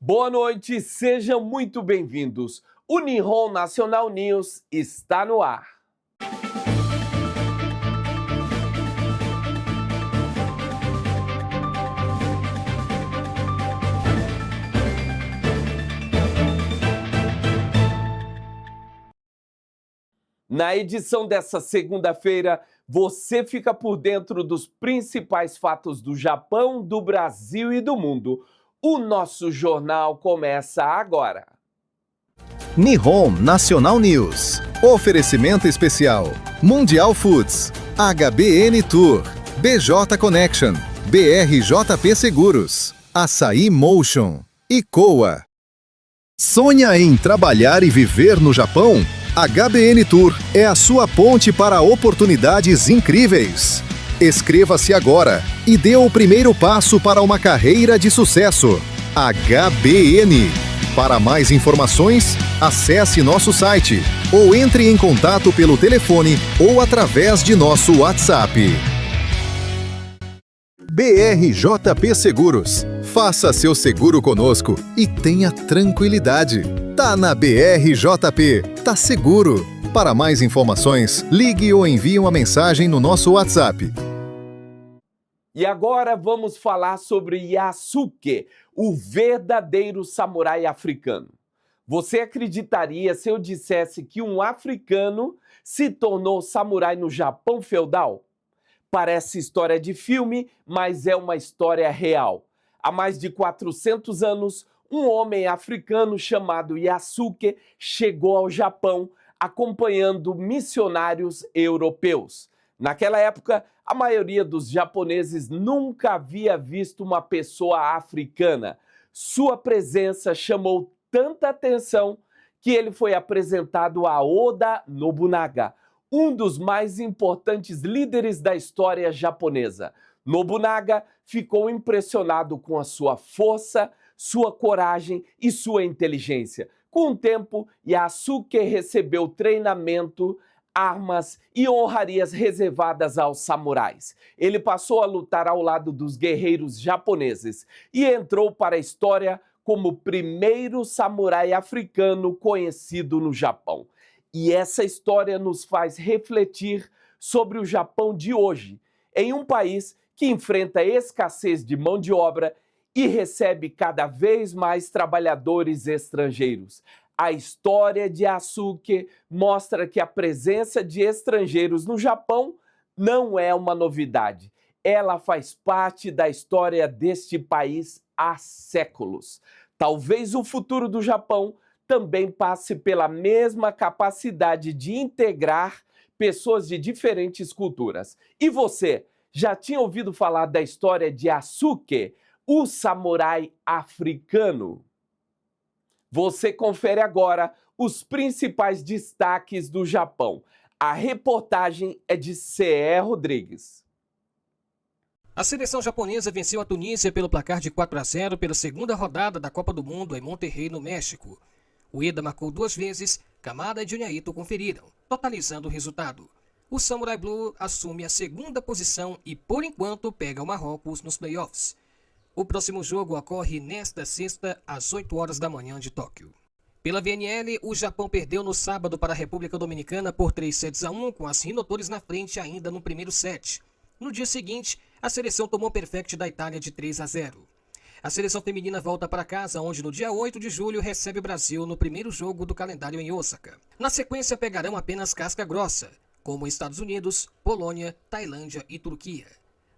Boa noite, sejam muito bem-vindos. O Nihon Nacional News está no ar. Na edição dessa segunda-feira, você fica por dentro dos principais fatos do Japão, do Brasil e do mundo. O nosso jornal começa agora. Nihon Nacional News. Oferecimento especial: Mundial Foods, HBN Tour, BJ Connection, BRJP Seguros, Açaí Motion e Coa. Sonha em trabalhar e viver no Japão? HBN Tour é a sua ponte para oportunidades incríveis. Inscreva-se agora e dê o primeiro passo para uma carreira de sucesso. HBN. Para mais informações, acesse nosso site ou entre em contato pelo telefone ou através de nosso WhatsApp. BRJP Seguros. Faça seu seguro conosco e tenha tranquilidade. Tá na BRJP, tá seguro. Para mais informações, ligue ou envie uma mensagem no nosso WhatsApp. E agora vamos falar sobre Yasuke, o verdadeiro samurai africano. Você acreditaria se eu dissesse que um africano se tornou samurai no Japão feudal? Parece história de filme, mas é uma história real. Há mais de 400 anos, um homem africano chamado Yasuke chegou ao Japão acompanhando missionários europeus. Naquela época, a maioria dos japoneses nunca havia visto uma pessoa africana. Sua presença chamou tanta atenção que ele foi apresentado a Oda Nobunaga, um dos mais importantes líderes da história japonesa. Nobunaga ficou impressionado com a sua força, sua coragem e sua inteligência. Com o tempo, Yasuke recebeu treinamento, armas e honrarias reservadas aos samurais. Ele passou a lutar ao lado dos guerreiros japoneses e entrou para a história como o primeiro samurai africano conhecido no Japão. E essa história nos faz refletir sobre o Japão de hoje, em um país que enfrenta escassez de mão de obra e recebe cada vez mais trabalhadores estrangeiros. A história de Yasuke mostra que a presença de estrangeiros no Japão não é uma novidade. Ela faz parte da história deste país há séculos. Talvez o futuro do Japão também passe pela mesma capacidade de integrar pessoas de diferentes culturas. E você, já tinha ouvido falar da história de Yasuke, o samurai africano? Você confere agora os principais destaques do Japão. A reportagem é de C.E. Rodrigues. A seleção japonesa venceu a Tunísia pelo placar de 4-0 pela segunda rodada da Copa do Mundo em Monterrey, no México. Ueda marcou 2 vezes, Kamada e Junyaito conferiram, totalizando o resultado. O Samurai Blue assume a segunda posição e, por enquanto, pega o Marrocos nos playoffs. O próximo jogo ocorre nesta sexta, às 8 horas da manhã de Tóquio. Pela VNL, o Japão perdeu no sábado para a República Dominicana por 3-1, com as Rhinotores na frente ainda no primeiro set. No dia seguinte, a seleção tomou perfect da Itália de 3-0. A seleção feminina volta para casa, onde no dia 8 de julho recebe o Brasil no primeiro jogo do calendário em Osaka. Na sequência, pegarão apenas casca grossa, como Estados Unidos, Polônia, Tailândia e Turquia.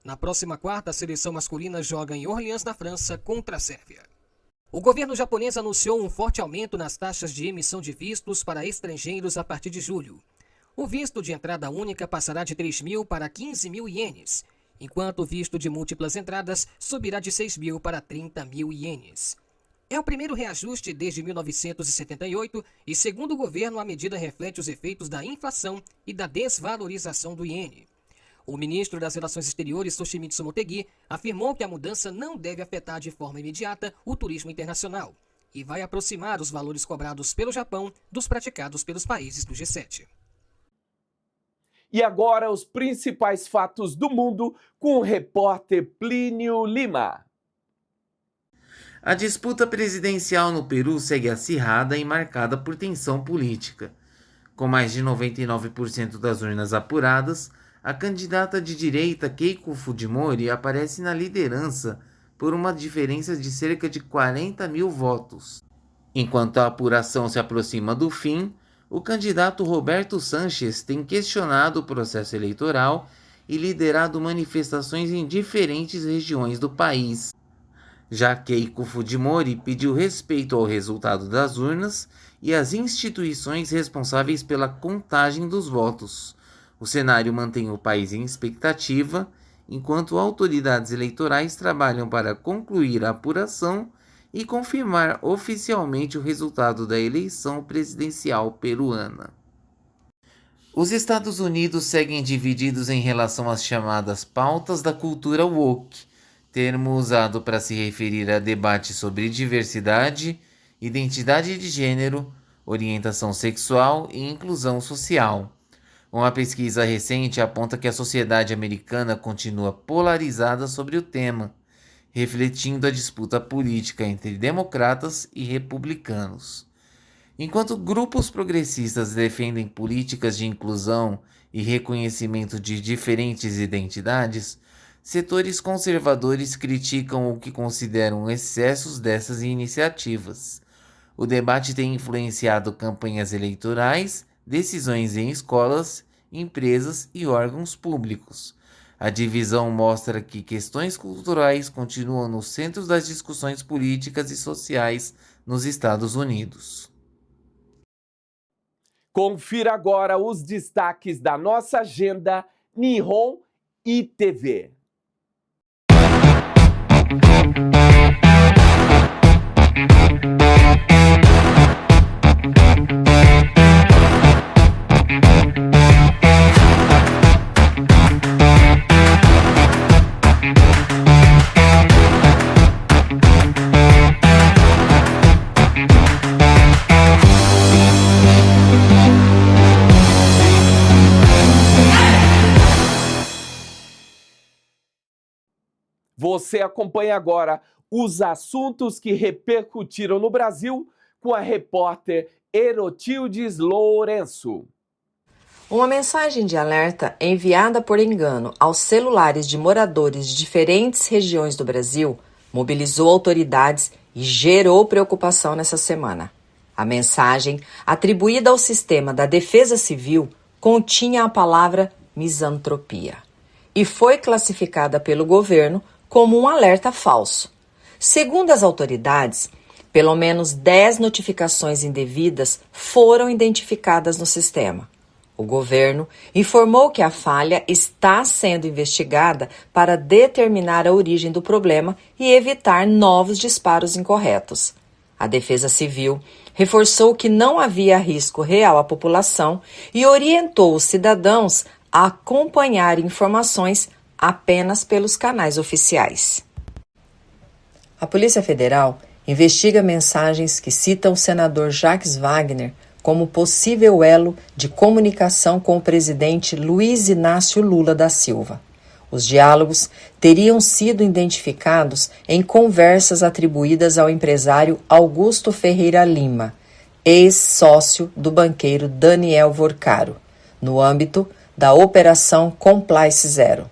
Na próxima quarta, a seleção masculina joga em Orleans, na França, contra a Sérvia. O governo japonês anunciou um forte aumento nas taxas de emissão de vistos para estrangeiros a partir de julho. O visto de entrada única passará de 3.000 para 15.000 ienes, enquanto o visto de múltiplas entradas subirá de 6.000 para 30.000 ienes. É o primeiro reajuste desde 1978 e, segundo o governo, a medida reflete os efeitos da inflação e da desvalorização do iene. O ministro das Relações Exteriores, Toshimitsu Motegi, afirmou que a mudança não deve afetar de forma imediata o turismo internacional e vai aproximar os valores cobrados pelo Japão dos praticados pelos países do G7. E agora os principais fatos do mundo com o repórter Plínio Lima. A disputa presidencial no Peru segue acirrada e marcada por tensão política. Com mais de 99% das urnas apuradas, a candidata de direita Keiko Fujimori aparece na liderança por uma diferença de cerca de 40 mil votos. Enquanto a apuração se aproxima do fim, o candidato Roberto Sanches tem questionado o processo eleitoral e liderado manifestações em diferentes regiões do país. Já Keiko Fujimori pediu respeito ao resultado das urnas e às instituições responsáveis pela contagem dos votos. O cenário mantém o país em expectativa, enquanto autoridades eleitorais trabalham para concluir a apuração e confirmar oficialmente o resultado da eleição presidencial peruana. Os Estados Unidos seguem divididos em relação às chamadas pautas da cultura woke, termo usado para se referir a debates sobre diversidade, identidade de gênero, orientação sexual e inclusão social. Uma pesquisa recente aponta que a sociedade americana continua polarizada sobre o tema, refletindo a disputa política entre democratas e republicanos. Enquanto grupos progressistas defendem políticas de inclusão e reconhecimento de diferentes identidades, setores conservadores criticam o que consideram excessos dessas iniciativas. O debate tem influenciado campanhas eleitorais, decisões em escolas, empresas e órgãos públicos. A divisão mostra que questões culturais continuam no centro das discussões políticas e sociais nos Estados Unidos. Confira agora os destaques da nossa agenda Nihon ITV. Você acompanha agora os assuntos que repercutiram no Brasil com a repórter Herotildes Lourenço. Uma mensagem de alerta enviada por engano aos celulares de moradores de diferentes regiões do Brasil mobilizou autoridades e gerou preocupação nessa semana. A mensagem, atribuída ao sistema da Defesa Civil, continha a palavra misantropia e foi classificada pelo governo como um alerta falso. Segundo as autoridades, pelo menos 10 notificações indevidas foram identificadas no sistema. O governo informou que a falha está sendo investigada para determinar a origem do problema e evitar novos disparos incorretos. A Defesa Civil reforçou que não havia risco real à população e orientou os cidadãos a acompanhar informações apenas pelos canais oficiais. A Polícia Federal investiga mensagens que citam o senador Jacques Wagner como possível elo de comunicação com o presidente Luiz Inácio Lula da Silva. Os diálogos teriam sido identificados em conversas atribuídas ao empresário Augusto Ferreira Lima, ex-sócio do banqueiro Daniel Vorcaro, no âmbito da Operação Complice Zero,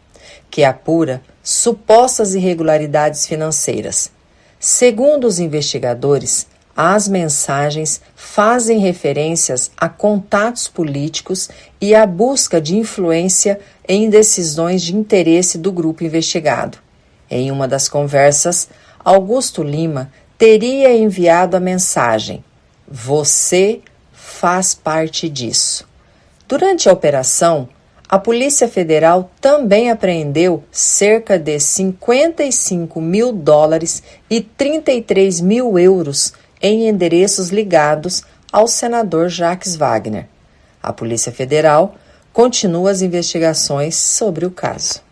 que apura supostas irregularidades financeiras. Segundo os investigadores, as mensagens fazem referências a contatos políticos e à busca de influência em decisões de interesse do grupo investigado. Em uma das conversas, Augusto Lima teria enviado a mensagem: "Você faz parte disso". Durante a operação, a Polícia Federal também apreendeu cerca de $55 mil e 33 mil euros em endereços ligados ao senador Jacques Wagner. A Polícia Federal continua as investigações sobre o caso.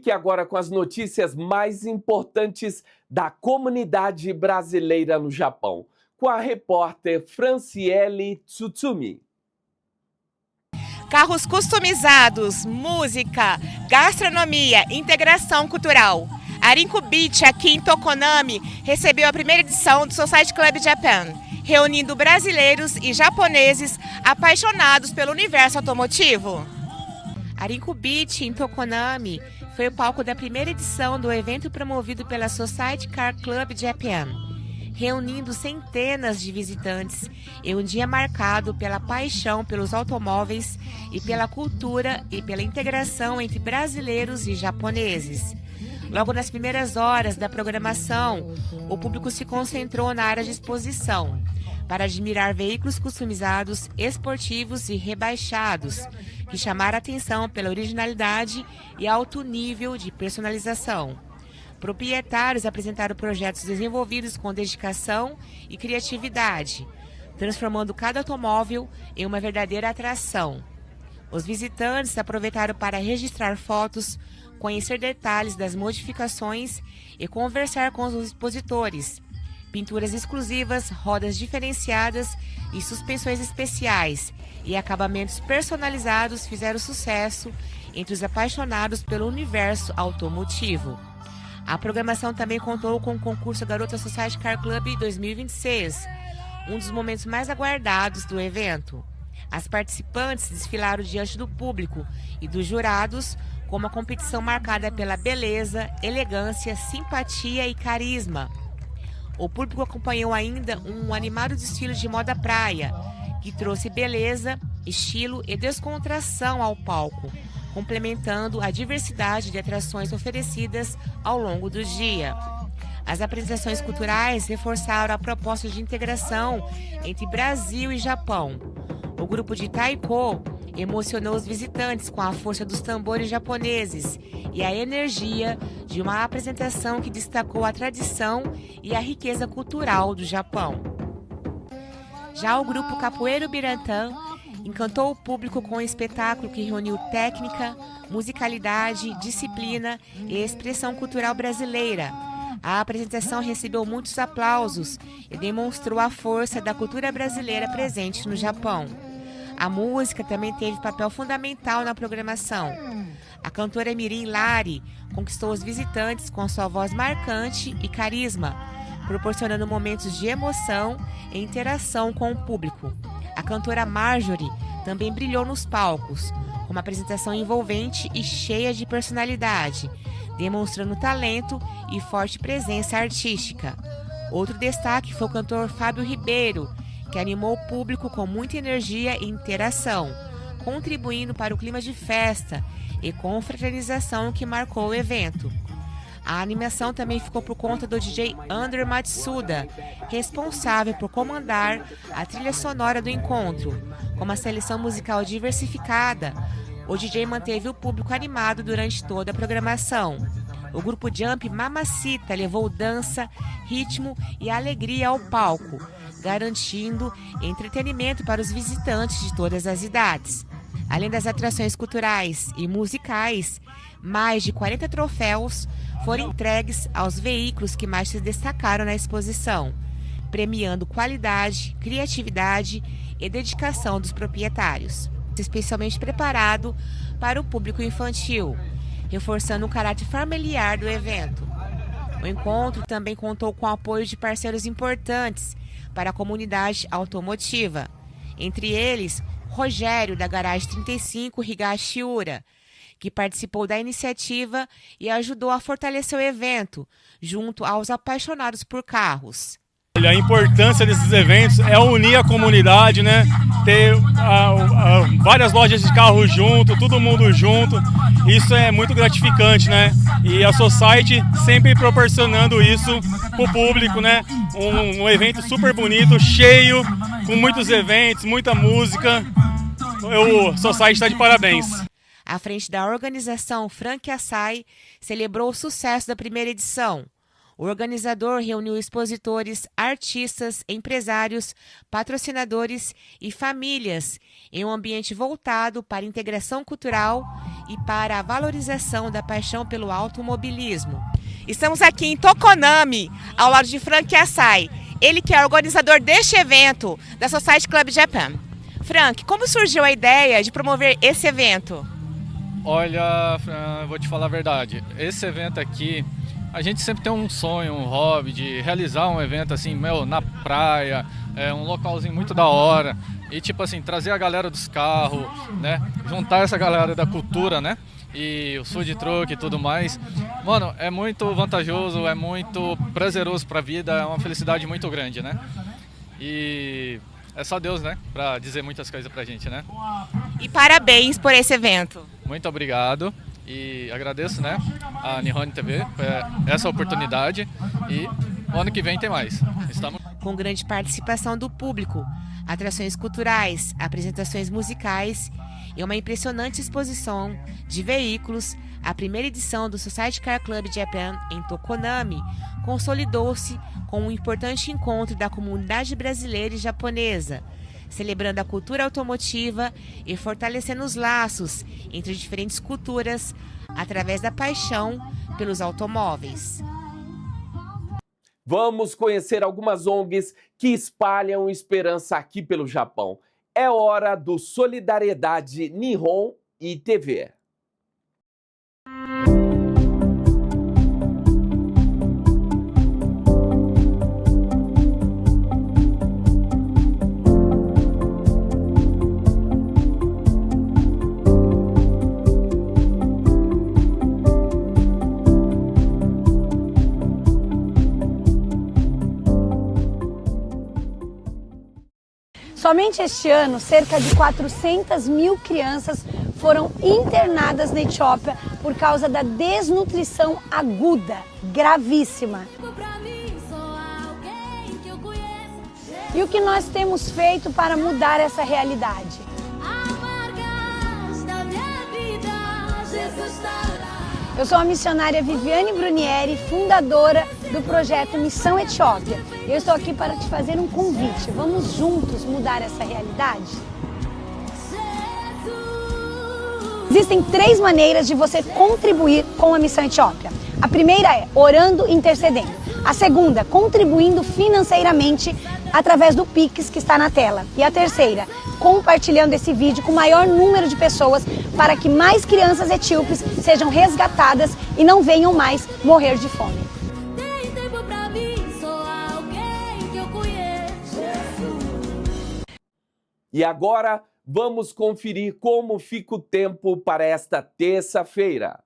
fique agora com as notícias mais importantes da comunidade brasileira no Japão, com a repórter Franciele Tsutsumi. Carros customizados, música, gastronomia, integração cultural. Arinco Beach, aqui em Tokonami, recebeu a primeira edição do Society Club Japan, reunindo brasileiros e japoneses apaixonados pelo universo automotivo. Arinco Beach, em Tokonami, foi o palco da primeira edição do evento promovido pela Society Car Club Japan, reunindo centenas de visitantes em um dia marcado pela paixão pelos automóveis e pela cultura e pela integração entre brasileiros e japoneses. Logo nas primeiras horas da programação, o público se concentrou na área de exposição para admirar veículos customizados, esportivos e rebaixados, que chamaram a atenção pela originalidade e alto nível de personalização. Proprietários apresentaram projetos desenvolvidos com dedicação e criatividade, transformando cada automóvel em uma verdadeira atração. Os visitantes aproveitaram para registrar fotos, conhecer detalhes das modificações e conversar com os expositores. Pinturas exclusivas, rodas diferenciadas e suspensões especiais e acabamentos personalizados fizeram sucesso entre os apaixonados pelo universo automotivo. A programação também contou com o concurso Garota Society Car Club 2026, um dos momentos mais aguardados do evento. As participantes desfilaram diante do público e dos jurados com uma competição marcada pela beleza, elegância, simpatia e carisma. O público acompanhou ainda um animado desfile de moda praia, que trouxe beleza, estilo e descontração ao palco, complementando a diversidade de atrações oferecidas ao longo do dia. As apresentações culturais reforçaram a proposta de integração entre Brasil e Japão. O grupo de Taiko emocionou os visitantes com a força dos tambores japoneses e a energia de uma apresentação que destacou a tradição e a riqueza cultural do Japão. Já o grupo Capoeiro Birantã encantou o público com um espetáculo que reuniu técnica, musicalidade, disciplina e expressão cultural brasileira. A apresentação recebeu muitos aplausos e demonstrou a força da cultura brasileira presente no Japão. A música também teve papel fundamental na programação. A cantora Mirim Lari conquistou os visitantes com sua voz marcante e carisma, proporcionando momentos de emoção e interação com o público. A cantora Marjorie também brilhou nos palcos, com uma apresentação envolvente e cheia de personalidade, demonstrando talento e forte presença artística. Outro destaque foi o cantor Fábio Ribeiro, que animou o público com muita energia e interação, contribuindo para o clima de festa e confraternização que marcou o evento. A animação também ficou por conta do DJ André Matsuda, responsável por comandar a trilha sonora do encontro. Com uma seleção musical diversificada, o DJ manteve o público animado durante toda a programação. O grupo Jump Mamacita levou dança, ritmo e alegria ao palco, garantindo entretenimento para os visitantes de todas as idades. Além das atrações culturais e musicais, mais de 40 troféus foram entregues aos veículos que mais se destacaram na exposição, premiando qualidade, criatividade e dedicação dos proprietários. Especialmente preparado para o público infantil, reforçando o caráter familiar do evento. O encontro também contou com o apoio de parceiros importantes para a comunidade automotiva, entre eles Rogério, da Garagem 35 Higashiura, que participou da iniciativa e ajudou a fortalecer o evento, junto aos apaixonados por carros. A importância desses eventos é unir a comunidade, né? Ter várias lojas de carro junto, todo mundo junto. Isso é muito gratificante, né? E a Society sempre proporcionando isso para o público, né? Um evento super bonito, cheio, com muitos eventos, muita música. O Society está de parabéns. À frente da organização Frank Asai celebrou o sucesso da primeira edição. O organizador reuniu expositores, artistas, empresários, patrocinadores e famílias em um ambiente voltado para a integração cultural e para a valorização da paixão pelo automobilismo. Estamos aqui em Tokonami, ao lado de Frank Asai, ele que é organizador deste evento da Society Club Japan. Frank, como surgiu a ideia de promover esse evento? Olha, vou te falar a verdade, esse evento aqui, a gente sempre tem um sonho, um hobby de realizar um evento assim, na praia, um localzinho muito da hora. E tipo assim, trazer a galera dos carros, né? Juntar essa galera da cultura, né? E o food truck e tudo mais. Mano, é muito vantajoso, é muito prazeroso pra vida, é uma felicidade muito grande, né? E é só Deus, né? Pra dizer muitas coisas pra gente, né? E parabéns por esse evento. Muito obrigado e agradeço, né? A Nihon TV por essa oportunidade e ano que vem tem mais. Estamos... Com grande participação do público, atrações culturais, apresentações musicais e uma impressionante exposição de veículos, a primeira edição do Society Car Club Japan em Tokonami consolidou-se com um importante encontro da comunidade brasileira e japonesa, celebrando a cultura automotiva e fortalecendo os laços entre diferentes culturas através da paixão pelos automóveis. Vamos conhecer algumas ONGs que espalham esperança aqui pelo Japão. É hora do Solidariedade Nihon e TV. Somente este ano, cerca de 400 mil crianças foram internadas na Etiópia por causa da desnutrição aguda, gravíssima. E o que nós temos feito para mudar essa realidade? Eu sou a missionária Viviane Brunieri, fundadora do projeto Missão Etiópia. Eu estou aqui para te fazer um convite. Vamos juntos mudar essa realidade? Existem 3 maneiras de você contribuir com a Missão Etiópia. A primeira é orando e intercedendo. A segunda, contribuindo financeiramente através do Pix que está na tela. E a terceira, compartilhando esse vídeo com o maior número de pessoas para que mais crianças etíopes sejam resgatadas e não venham mais morrer de fome. E agora vamos conferir como fica o tempo para esta terça-feira.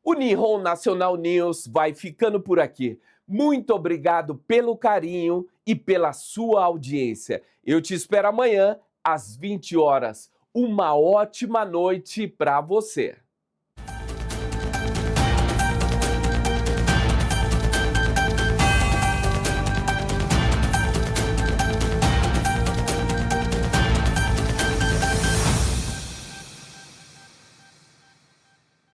O Nihon Nacional News vai ficando por aqui. Muito obrigado pelo carinho e pela sua audiência. Eu te espero amanhã às 20 horas. Uma ótima noite para você.